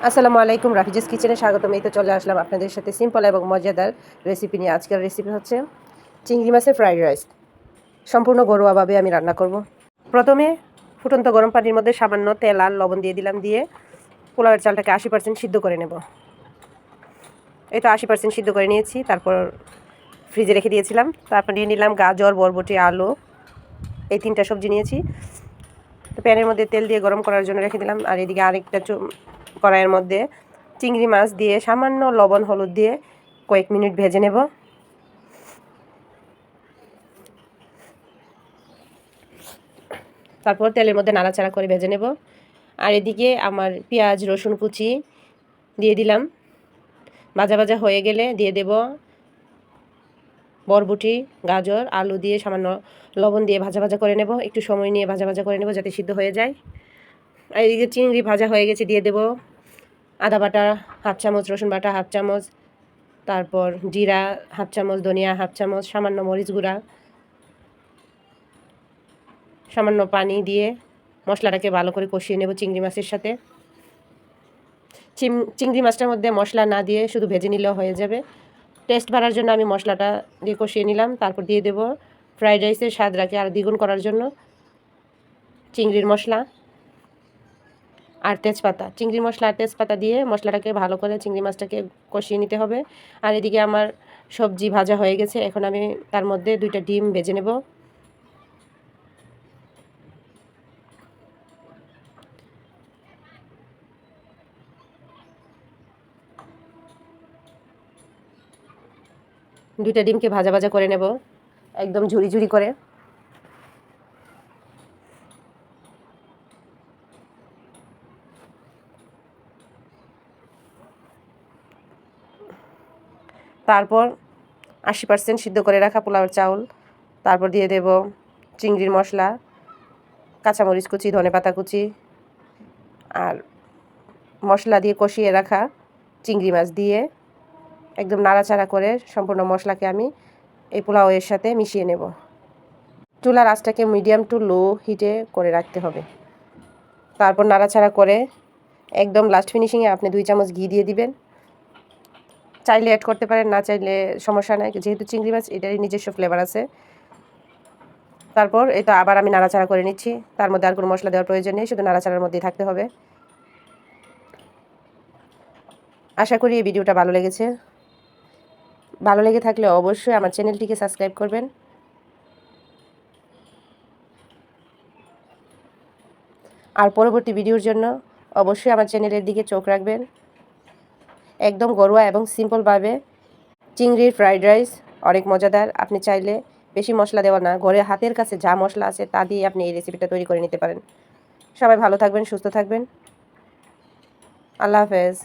আসসালামু আলাইকুম, রাফিজাস কিচেনে স্বাগতম। এই তো চলে আসলাম আপনাদের সাথে সিম্পল এবং মজাদার রেসিপি নিয়ে। আজকের রেসিপি হচ্ছে চিংড়ি মাছের ফ্রাইড রাইস। সম্পূর্ণ ঘরোয়াভাবে আমি রান্না করব। প্রথমে ফুটন্ত গরম পানির মধ্যে সামান্য তেল আর লবণ দিয়ে দিলাম, দিয়ে পোলাওয়ের চালটাকে 80% সিদ্ধ করে নেব। এই তো 80% সিদ্ধ করে নিয়েছি, তারপর ফ্রিজে রেখে দিয়েছিলাম। তারপর নিয়ে নিলাম গাজর, বরবটি, আলু, এই 3টা সবজি নিয়েছি। তো প্যানের মধ্যে তেল দিয়ে গরম করার জন্য রেখে দিলাম। আর এদিকে আরেকটা কড়াইয়ের মধ্যে চিংড়ি মাছ দিয়ে সামান্য লবণ হলুদ দিয়ে কয়েক মিনিট ভেজে নেব। তারপর তেলের মধ্যে নাড়াচাড়া করে ভেজে নেব। আর এদিকে আমার পেঁয়াজ রসুন কুচি দিয়ে দিলাম। ভাজা ভাজা হয়ে গেলে দিয়ে দেব বরবটি, গাজর, আলু দিয়ে সামান্য লবণ দিয়ে ভাজা ভাজা করে নেব। একটু সময় নিয়ে ভাজা ভাজা করে নেব যাতে সিদ্ধ হয়ে যায়। আর এদিকে চিংড়ি ভাজা হয়ে গেছে, দিয়ে দেব আদা বাটা হাফ চামচ, রসুন বাটা হাফ চামচ, তারপর জিরা হাফ চামচ, ধনিয়া হাফ চামচ, সামান্য মরিচ গুঁড়া, সামান্য পানি দিয়ে মশলাটাকে ভালো করে কষিয়ে নেব চিংড়ি মাছের সাথে। চিংড়ি মাছটার মধ্যে মশলা না দিয়ে শুধু ভেজে নিলেও হয়ে যাবে। টেস্ট বাড়ার জন্য আমি মশলাটা দিয়ে কষিয়ে নিলাম। তারপর দিয়ে দেব ফ্রাইড রাইসের স্বাদটাকে আর দ্বিগুণ করার জন্য চিংড়ির মশলা আর তেজপাতা। চিংড়ি মশলা আর তেজপাতা দিয়ে মশলাটাকে ভালো করে চিংড়ি মাছটাকে কষিয়ে নিতে হবে। আর এদিকে আমার সবজি ভাজা হয়ে গেছে, এখন আমি তার মধ্যে 2টা ডিম ভেজে নেব। দুইটা ডিমকে ভাজা ভাজা করে নেব একদম ঝুরি ঝুরি করে। তারপর 80% সিদ্ধ করে রাখা পোলাওর চাউল, তারপর দিয়ে দেব চিংড়ির মশলা, কাঁচামরিচ কুচি, ধনেপাতা কুচি আর মশলা দিয়ে কষিয়ে রাখা চিংড়ি মাছ দিয়ে একদম নাড়াচাড়া করে সম্পূর্ণ মশলাকে আমি এই পোলাওয়ের সাথে মিশিয়ে নেব। চুলার আঁচটাকে মিডিয়াম টু লো হিটে করে রাখতে হবে। তারপর নাড়াচাড়া করে একদম লাস্ট ফিনিশিংয়ে আপনি 2 চামচ ঘি দিয়ে দিবেন। চাইলে অ্যাড করতে পারেন, না চাইলে সমস্যা নাই, যেহেতু চিংড়ি মাছ এটারই নিজস্ব ফ্লেভার আছে। তারপর এই তো আবার আমি নাড়াচাড়া করে নিচ্ছি। তার মধ্যে আর কোনো মশলা দেওয়ার প্রয়োজন নেই, শুধু নাড়াচাড়ার মধ্যেই থাকতে হবে। আশা করি এই ভিডিওটা ভালো লেগেছে। ভালো লেগে থাকলে অবশ্যই আমার চ্যানেলটিকে সাবস্ক্রাইব করবেন। আর পরবর্তী ভিডিওর জন্য অবশ্যই আমার চ্যানেলের দিকে চোখ রাখবেন। একদম ঘরোয়া এবং সিম্পলভাবে চিংড়ির ফ্রাইড রাইস অনেক মজাদার। আপনি চাইলে বেশি মশলা দেওয়া না, ঘরে হাতের কাছে যা মশলা আছে তা দিয়ে আপনি এই রেসিপিটা তৈরি করে নিতে পারেন। সবাই ভালো থাকবেন, সুস্থ থাকবেন। আল্লাহ হাফেজ।